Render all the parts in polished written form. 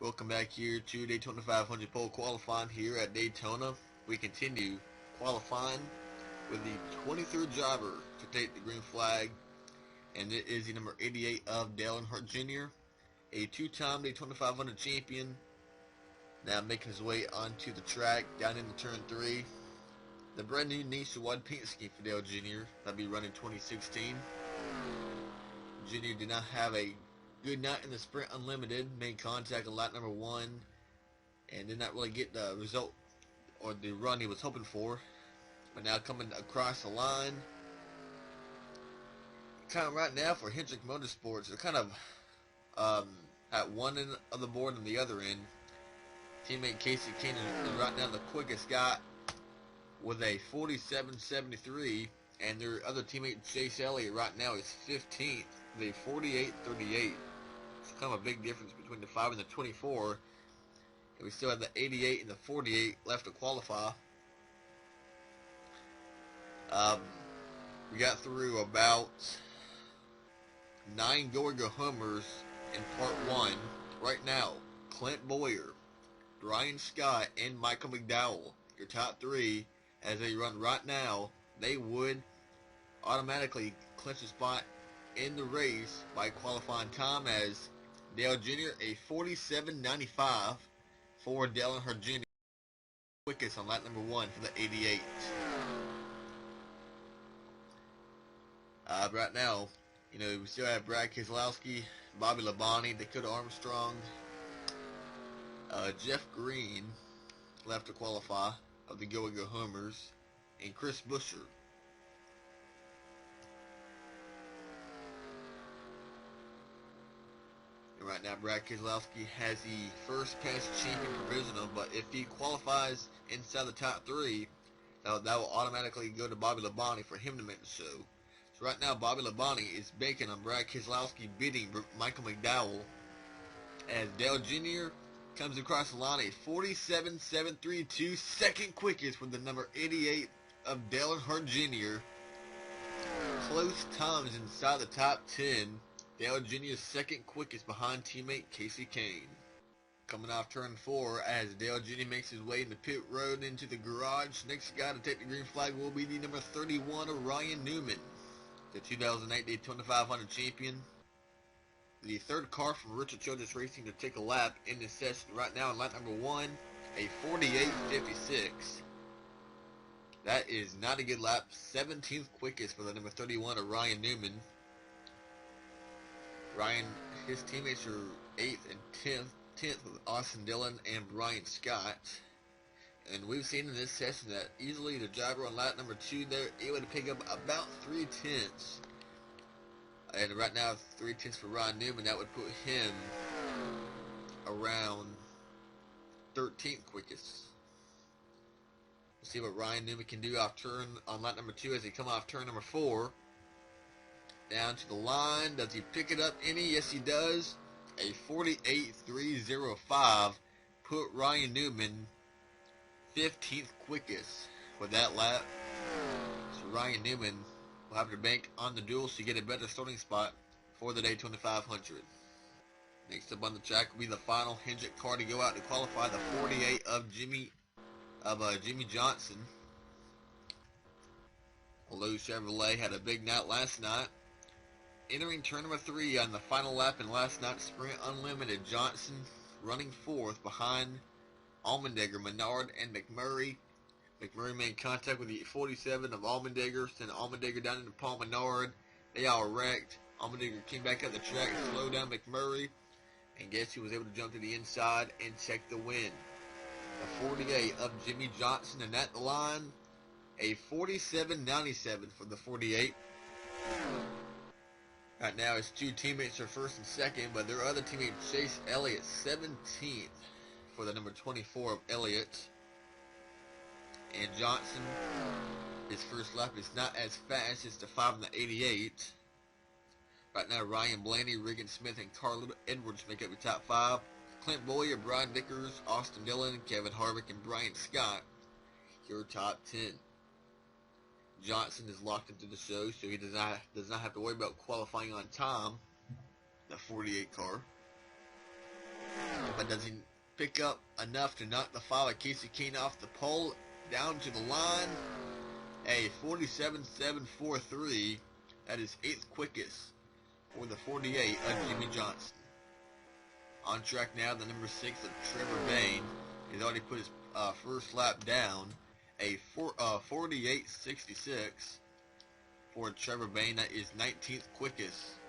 Welcome back here to Daytona 500 pole qualifying here at Daytona. We continue qualifying with the 23rd driver to take the green flag, and it is the number 88 of Dale Earnhardt Jr., a two-time Daytona 500 champion, now making his way onto the track down into turn 3. The brand new nationwide paint scheme for Dale Jr. that'll be running 2016. Jr. did not have a good night in the Sprint Unlimited, made contact on lap number 1, and did not really get the result or the run he was hoping for. But now coming across the line, kind of right now for Hendrick Motorsports, they're kind of at one end of the board and the other end. Teammate Casey Kane is right now the quickest guy with a 47.73, and their other teammate Chase Elliott right now is 15th with a 48.38. It's kind of a big difference between the 5 and the 24. And we still have the 88 and the 48 left to qualify. We got through about 9 go-go homers in part 1. Right now, Clint Bowyer, Brian Scott, and Michael McDowell, your top 3, as they run right now, they would automatically clinch a spot in the race by qualifying time as Dale Jr. a 47.95 for Dale Earnhardt Jr. quickest on lap number 1 for the 88. Right now, we still have Brad Keselowski, Bobby Labonte, Dakota Armstrong, Jeff Green left to qualify of the go-go homers, and Chris Buescher. And right now, Brad Keselowski has the first pass champion provisional, but if he qualifies inside the top 3, that will automatically go to Bobby Labonte for him to make the show. So right now, Bobby Labonte is banking on Brad Keselowski beating Michael McDowell, as Dale Jr. comes across the line a 47.732, second quickest with the number 88 of Dale Earnhardt Jr. Close times inside the top 10. Dale Jr.'s second quickest behind teammate Casey Kane. Coming off turn 4 as Dale Jr. makes his way into pit road into the garage. Next guy to take the green flag will be the number 31 of Ryan Newman, the 2008 Daytona 500 champion. The third car from Richard Childress Racing to take a lap in this session right now in lap number 1, a 48.56. That is not a good lap. 17th quickest for the number 31 of Ryan Newman. Ryan, his teammates are 8th and 10th with Austin Dillon and Brian Scott. And we've seen in this session that easily the driver on lap number 2, they're able to pick up about 3 tenths. And right now, 3 tenths for Ryan Newman, that would put him around 13th quickest. We'll see what Ryan Newman can do off turn on lap number 2 as he come off turn number 4. Down to the line. Does he pick it up any? Yes, he does. A 48.305 put Ryan Newman 15th quickest with that lap. So Ryan Newman will have to bank on the duels to get a better starting spot for the Daytona 500. Next up on the track will be the final Hendrick car to go out to qualify, the 48 of Jimmie Johnson. Although Chevrolet had a big night last night. Entering turn number 3 on the final lap in last night's Sprint Unlimited, Johnson running 4th behind Allmendinger, Menard, and McMurray. McMurray made contact with the 47 of Allmendinger, sent Allmendinger down into Paul Menard. They all wrecked. Allmendinger came back up the track, slowed down McMurray, and guess who was able to jump to the inside and check the win? The 48 of Jimmie Johnson, and at the line, a 47.97 for the 48. Right now, his 2 teammates are 1st and 2nd, but their other teammate, Chase Elliott, 17th for the number 24 of Elliott. And Johnson, his first lap is not as fast as the 5 and the 88. Right now, Ryan Blaney, Regan Smith, and Carl Edwards make up the top 5. Clint Bowyer, Brian Vickers, Austin Dillon, Kevin Harvick, and Brian Scott, your top 10. Johnson is locked into the show, so he does not have to worry about qualifying on time. The 48 car. but does he pick up enough to knock the 5 of Casey Kane off the pole down to the line? A 47.743. That is 8th quickest for the 48 of Jimmie Johnson. On track now, the number 6 of Trevor Bayne. He's already put his first lap down. A 48.66 for Trevor Bayne. That is 19th quickest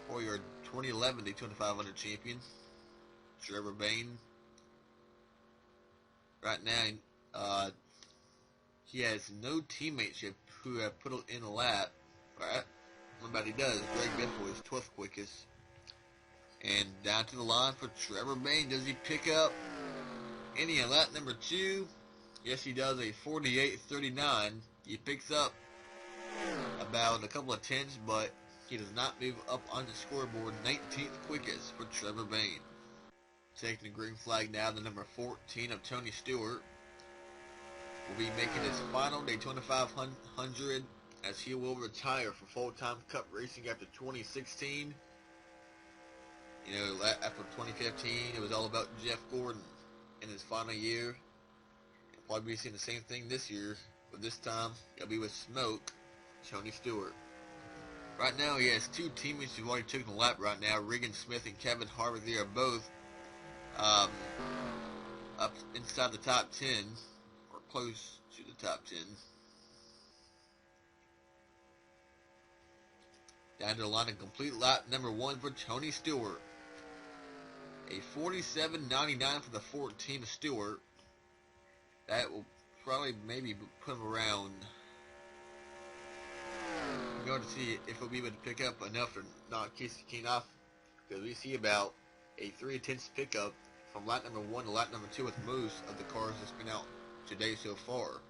for your 2011 Daytona 500 champion, Trevor Bayne. Right now, he has no teammates who have put in a lap. Right? But he does. Greg Biffle is 12th quickest. And down to the line for Trevor Bayne. Does he pick up any on lap number 2? Yes, he does. A 48.39. He picks up about a couple of tenths, but he does not move up on the scoreboard. 19th quickest for Trevor Bayne. Taking the green flag now, the number 14 of Tony Stewart will be making his final Daytona 500 as he will retire for full-time Cup racing after 2016. You know, after 2015, it was all about Jeff Gordon in his final year. We'll probably be seeing the same thing this year, but this time it'll be with Smoke, Tony Stewart. Right now, he has 2 teammates who've already taken the lap right now, Regan Smith and Kevin Harvick. They are both up inside the top 10, or close to the top 10. Down to the line, a complete lap number 1 for Tony Stewart. A 47.99 for the 14 of Stewart. That will probably maybe put him around. We're going to see if we'll be able to pick up enough to knock Casey Kane off, because we see about a 3/10 pickup from lap number 1 to lap number 2 with most of the cars that's been out today so far.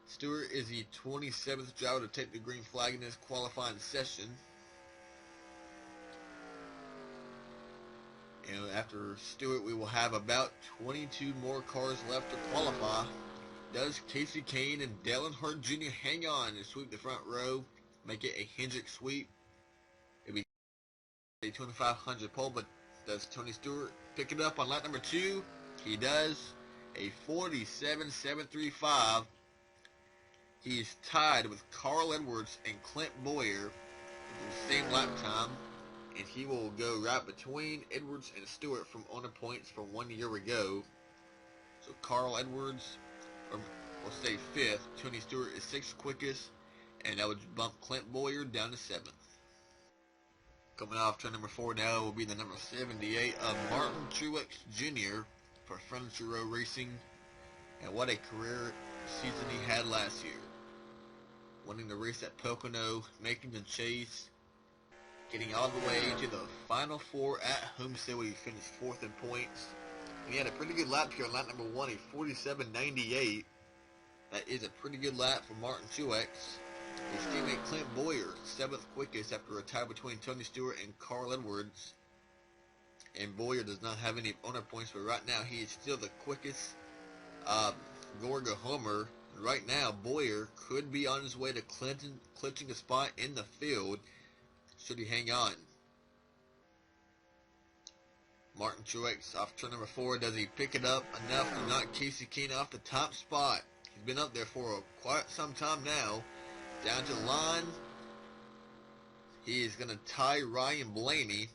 Stewart is the 27th driver to take the green flag in this qualifying session. And after Stewart, we will have about 22 more cars left to qualify. Does Casey Kane and Dale Earnhardt Jr. hang on and sweep the front row, make it a Hendrick sweep? It'll be a 2500 pole, but does Tony Stewart pick it up on lap number 2? He does. A 47.735. He is tied with Carl Edwards and Clint Bowyer with the same lap time, and he will go right between Edwards and Stewart from owner points from 1 year ago. So Carl Edwards, or we'll say 5th, Tony Stewart is 6th quickest, and that would bump Clint Bowyer down to 7th. Coming off turn number 4 now will be the number 78 of Martin Truex Jr. for Furniture Row Racing, and what a career season he had last year. Winning the race at Pocono, making the chase, getting all the way to the final 4 at Homestead where he finished 4th in points. And he had a pretty good lap here on lap number 1, a 47.98. That is a pretty good lap for Martin Truex. His teammate Clint Bowyer, 7th quickest after a tie between Tony Stewart and Carl Edwards. And Bowyer does not have any owner points, but right now he is still the quickest Gorga Homer. Right now, Bowyer could be on his way to clinching a spot in the field should he hang on. Martin Truex off turn number 4. Does he pick it up enough to knock Casey Kane off the top spot? He's been up there for quite some time now. Down to the line. He is going to tie Ryan Blaney.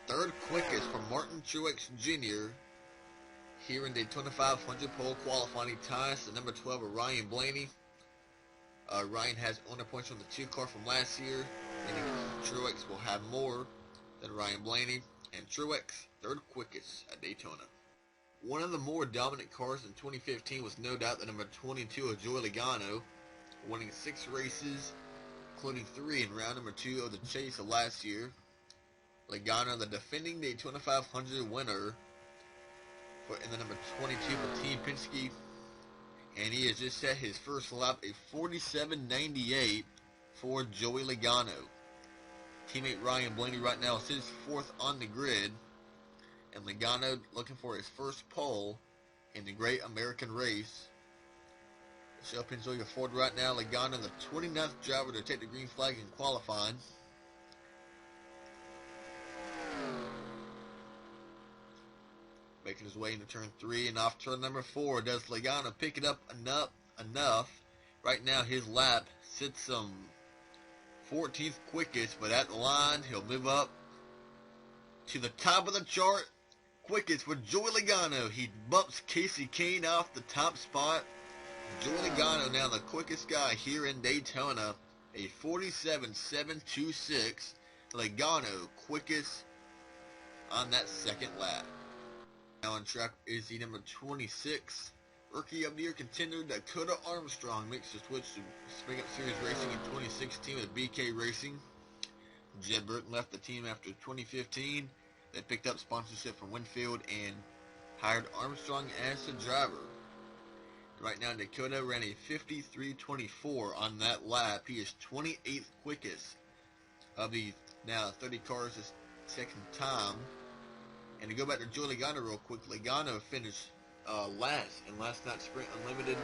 3rd quickest for Martin Truex Jr. here in Daytona 500 pole qualifying. He ties the number 12 of Ryan Blaney. Ryan has owner points from the 2 car from last year, meaning Truex will have more than Ryan Blaney. And Truex, 3rd quickest at Daytona. One of the more dominant cars in 2015 was no doubt the number 22 of Joey Logano, winning 6 races, including 3 in round number 2 of the chase of last year. Logano, the defending Daytona 500 winner, in the number 22 for Team Penske, and he has just set his first lap, a 47.98 for Joey Logano. Teammate Ryan Blaney right now sits 4th on the grid, and Logano looking for his first pole in the Great American Race. So up in Zoya Ford right now, Logano, the 29th driver to take the green flag in qualifying. making his way into turn 3, and off turn number 4, does Logano pick it up enough? Right now his lap sits some 14th quickest, but at the line he'll move up to the top of the chart quickest with Joey Logano. He bumps Casey Kane off the top spot. Joey Logano now the quickest guy here in Daytona, a 47.726. Logano quickest on that second lap. Now on track is the number 26 Rookie of the Year contender Dakota Armstrong. Makes the switch to Spring Up Series Racing in 2016 with BK Racing. Jed Burton left the team after 2015. They picked up sponsorship from Winfield and hired Armstrong as the driver. Right now Dakota ran a 53.24 on that lap. He is 28th quickest of the now 30 cars this second time. And to go back to Joey Logano real quick, Logano finished last in last night's Sprint Unlimited.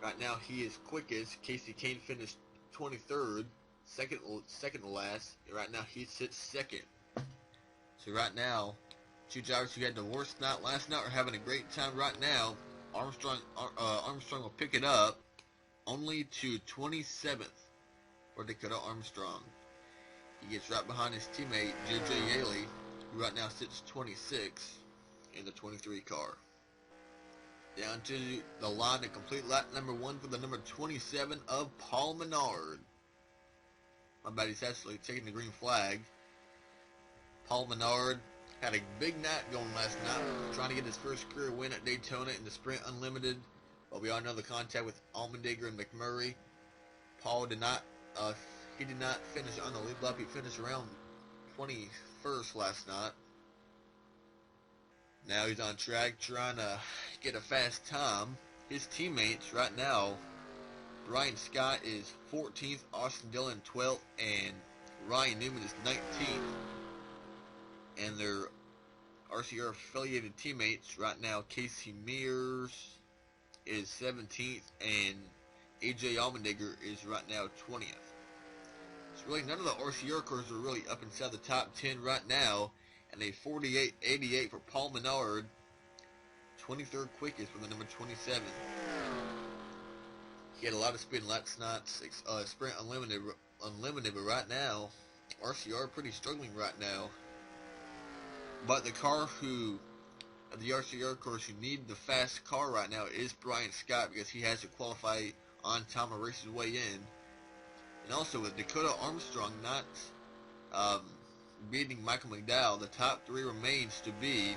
Right now he is quickest. Casey Kane finished 23rd, second to last. Right now he sits second. So right now, two drivers who had the worst night last night are having a great time right now. Armstrong will pick it up only to 27th for Dakota Armstrong. He gets right behind his teammate J.J. Yaley, who right now sits 26 in the 23 car. Down to the line to complete lap number 1 for the number 27 of Paul Menard. My bad, he's actually taking the green flag. Paul Menard had a big night going last night, trying to get his first career win at Daytona in the Sprint Unlimited. But we all know the contact with Allmendinger and McMurray. Paul did not finish on the lead lap. He finished around 21st last night. Now he's on track trying to get a fast time. His teammates right now, Brian Scott is 14th, Austin Dillon 12th, and Ryan Newman is 19th. And their RCR affiliated teammates right now, Casey Mears is 17th, and AJ Allmendinger is right now 20th. So really none of the RCR cars are really up inside the top 10 right now, and a 48.88 for Paul Menard, 23rd quickest for the number 27. He had a lot of speed last night's Sprint Unlimited, but right now RCR pretty struggling right now. But the RCR cars who need the fast car right now is Brian Scott, because he has to qualify on time or race his way in. And also with Dakota Armstrong not beating Michael McDowell, the top 3 remains to be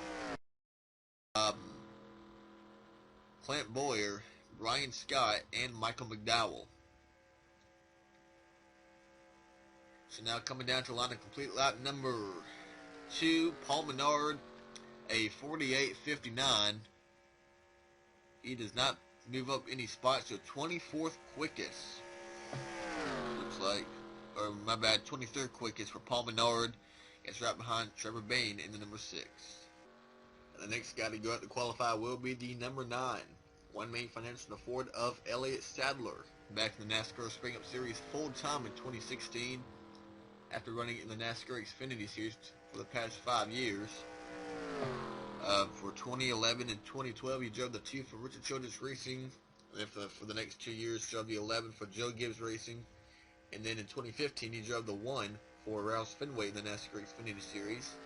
Clint Bowyer, Brian Scott, and Michael McDowell. So now coming down to the line of complete lap number 2, Paul Menard, a 48.59. He does not move up any spots, so 24th quickest. Looks like, or my bad, 23rd quickest for Paul Menard. It's right behind Trevor Bayne in the number 6. And the next guy to go out to qualify will be the number 9, One Main Financial Ford of Elliott Sadler. Back in the NASCAR Spring Up Series full time in 2016, after running in the NASCAR Xfinity Series for the past 5 years. For 2011 and 2012, he drove the 2 for Richard Childress Racing. And then for the next 2 years, drove the 11 for Joe Gibbs Racing. And then in 2015, he drove the 1 for Roush Fenway in the NASCAR Xfinity Series.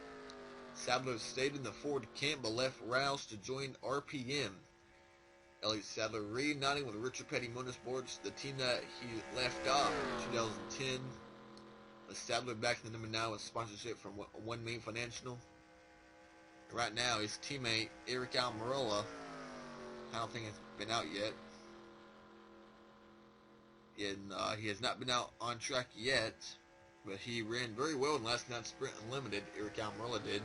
Sadler stayed in the Ford camp but left Roush to join RPM. Elliott Sadler reuniting with Richard Petty Motorsports, the team that he left off in 2010. Sadler back in the number 9 with sponsorship from One Main Financial. Right now, his teammate Eric Almirola, I don't think it's been out yet. And he has not been out on track yet, but he ran very well in last night's Sprint Unlimited. Eric Almirola did.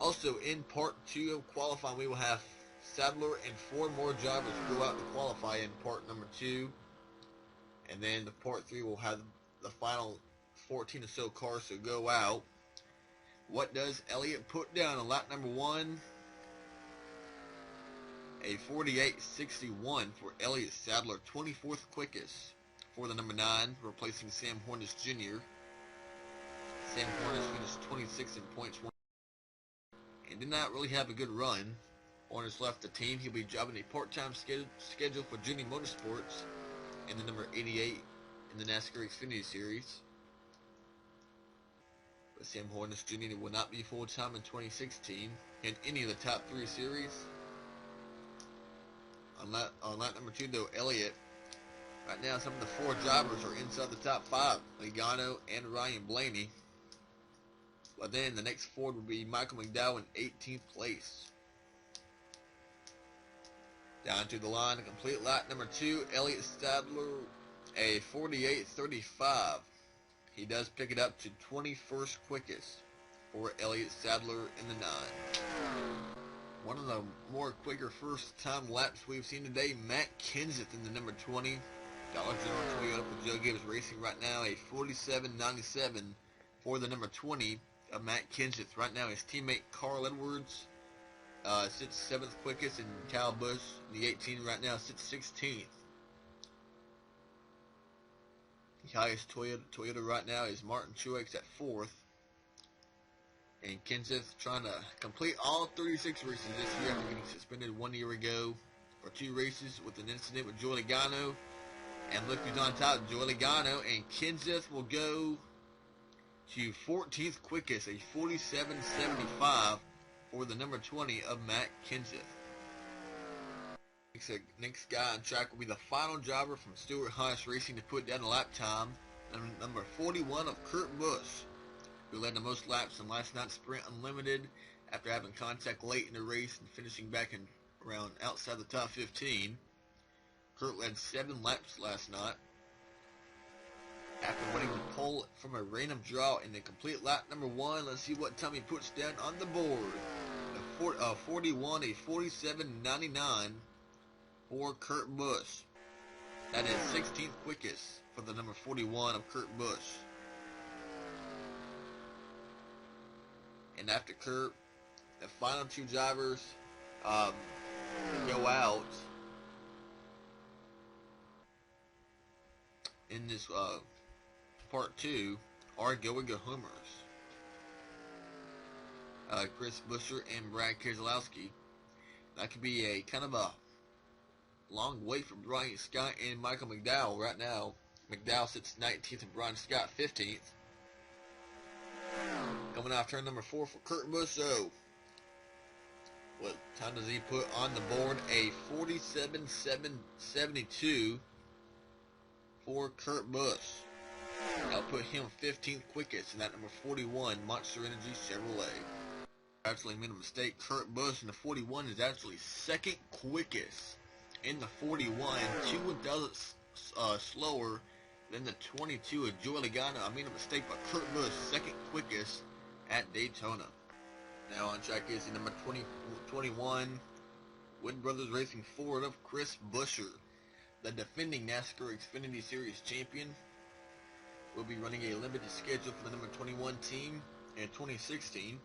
Also, in Part 2 of qualifying, we will have Sadler and 4 more drivers go out to qualify in Part number 2. And then the Part 3 will have the final 14 or so cars to go out. What does Elliott put down on lap number 1? A 48.61 for Elliott Sadler, 24th quickest for the number 9, replacing Sam Hornish Jr. Sam Hornish finished 26 in points, and did not really have a good run. Hornets left the team. He'll be driving a part-time schedule for Jimmie Motorsports in the number 88 in the NASCAR Xfinity Series. But Sam Hornets Jr. will not be full-time in 2016 in any of the top 3 series. On lap number 2, though, Elliott. Right now, some of the 4 drivers are inside the top 5. Logano and Ryan Blaney. But then the next 4 will be Michael McDowell in 18th place. Down to the line, a complete lap number 2, Elliott Sadler, a 48.35. He does pick it up to 21st quickest for Elliott Sadler in the 9. One of the more quicker first-time laps we've seen today, Matt Kenseth in the number 20. Dollar General Toyota for Joe Gibbs Racing right now, a 47.97 for the number 20 of Matt Kenseth. Right now, his teammate Carl Edwards sits 7th quickest, and Kyle Busch, the 18 right now, sits 16th. The highest Toyota right now is Martin Truex at 4th. And Kenseth trying to complete all 36 races this year after getting suspended 1 year ago for 2 races with an incident with Joey Logano. And look who's on top, Joey Logano, and Kenseth will go to 14th quickest, a 47.75 for the number 20 of Matt Kenseth. Next guy on track will be the final driver from Stewart-Haas Racing to put down a lap time, number 41 of Kurt Busch, who led the most laps in last night's Sprint Unlimited after having contact late in the race and finishing back in around outside the top 15. Kurt led 7 laps last night after winning the pole from a random draw in the complete lap number 1. Let's see what time he puts down on the board. 41, a 47.99 for Kurt Busch. That is 16th quickest for the number 41 of Kurt Busch. And after Kurt, the final 2 drivers go out in this part 2 are going to homers. Chris Buescher and Brad Keselowski. That could be a kind of a long wait for Brian Scott and Michael McDowell right now. McDowell sits 19th and Brian Scott 15th. Coming off turn number 4 for Kurt Busch, so what time does he put on the board? A 47.72 for Kurt Busch. That'll put him 15th quickest in that number 41 Monster Energy Chevrolet. Actually made a mistake. Kurt Busch in the 41 is actually 2nd quickest in the 41, 2/1000 slower than the 22 of Joey Logano. I made a mistake, but Kurt Busch 2nd quickest at Daytona. Now on track is the number 21 Wood Brothers Racing Ford of Chris Buescher, the defending NASCAR Xfinity Series champion. Will be running a limited schedule for the number 21 team in 2016.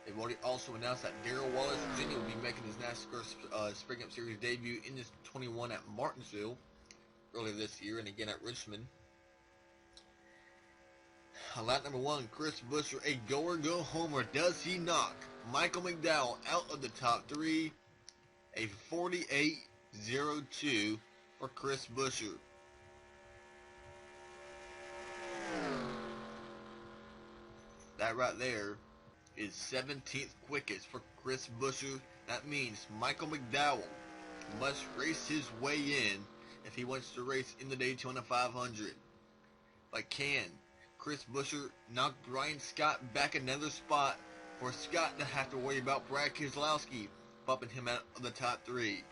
They've already also announced that Darrell Wallace Jr. will be making his NASCAR Spring Up Series debut in this 21 at Martinsville earlier this year, and again at Richmond. Lap number 1, Chris Buescher, a go-or-go-homer. Does he knock Michael McDowell out of the top 3? A 48.02 for Chris Buescher. That right there is 17th quickest for Chris Buescher. That means Michael McDowell must race his way in if he wants to race in the Daytona 500. But can Chris Buescher knock Brian Scott back another spot for Scott to have to worry about Brad Keselowski bumping him out of the top 3?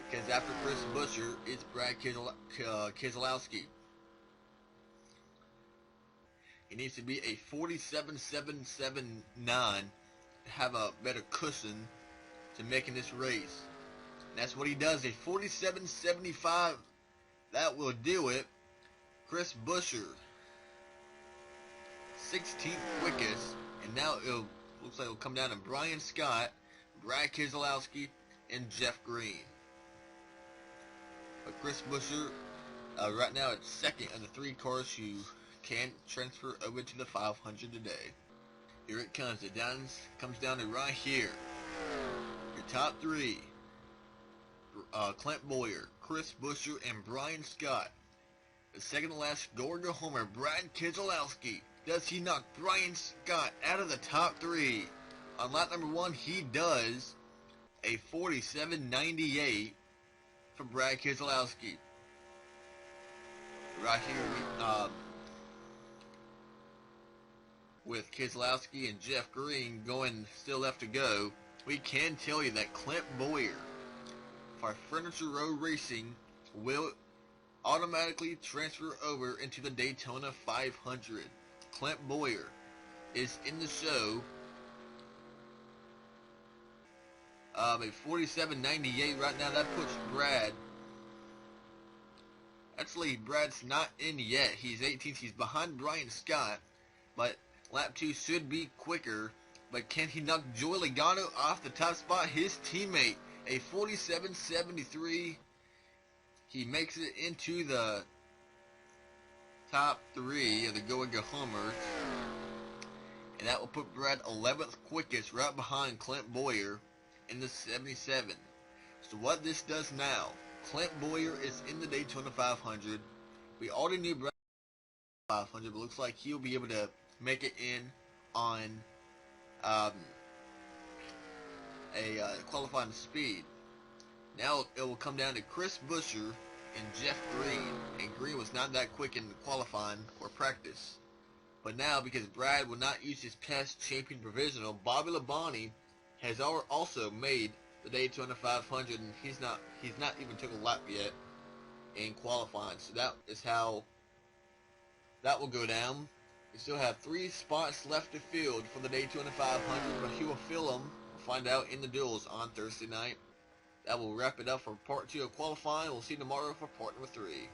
Because after Chris Buescher, it's Brad Keselowski. It needs to be a 47.779 to have a better cushion to making this race. And that's what he does, a 47.75. That will do it. Chris Buescher, 16th quickest, and now it looks like it'll come down to Brian Scott, Brad Keselowski, and Jeff Green. But Chris Buescher, right now, it's 2nd of the 3 cars who can transfer over to the 500 today. Here it comes. It comes down to right here. Your top three. Clint Bowyer, Chris Buescher, and Brian Scott. The second to last go homer, Brad Keselowski. Does he knock Brian Scott out of the top three? On lap number 1, he does a 47.98 for Brad Keselowski. Right here, with Keselowski and Jeff Green still left to go, we can tell you that Clint Bowyer for Furniture Road Racing will automatically transfer over into the Daytona 500. Clint Bowyer is in the show. A 47.98 right now. That puts Brad. Actually, Brad's not in yet. He's 18th. He's behind Brian Scott, but lap 2 should be quicker. But can he knock Joey Logano off the top spot? His teammate, a 47.73. He makes it into the top 3 of the go homers. And that will put Brad 11th quickest, right behind Clint Bowyer in the 77. So what this does now, Clint Bowyer is in the Daytona 500. We already knew Brad 500, but looks like he'll be able to make it in on a qualifying speed. Now it will come down to Chris Buescher and Jeff Green, and Green was not that quick in qualifying or practice. But now, because Brad will not use his past champion provisional, Bobby Labonte has also made the Daytona 500, and he's not even took a lap yet in qualifying. So that is how that will go down. We still have 3 spots left to field for the Daytona 500, but he will fill them. We'll find out in the duels on Thursday night. That will wrap it up for part 2 of qualifying. We'll see you tomorrow for part number 3.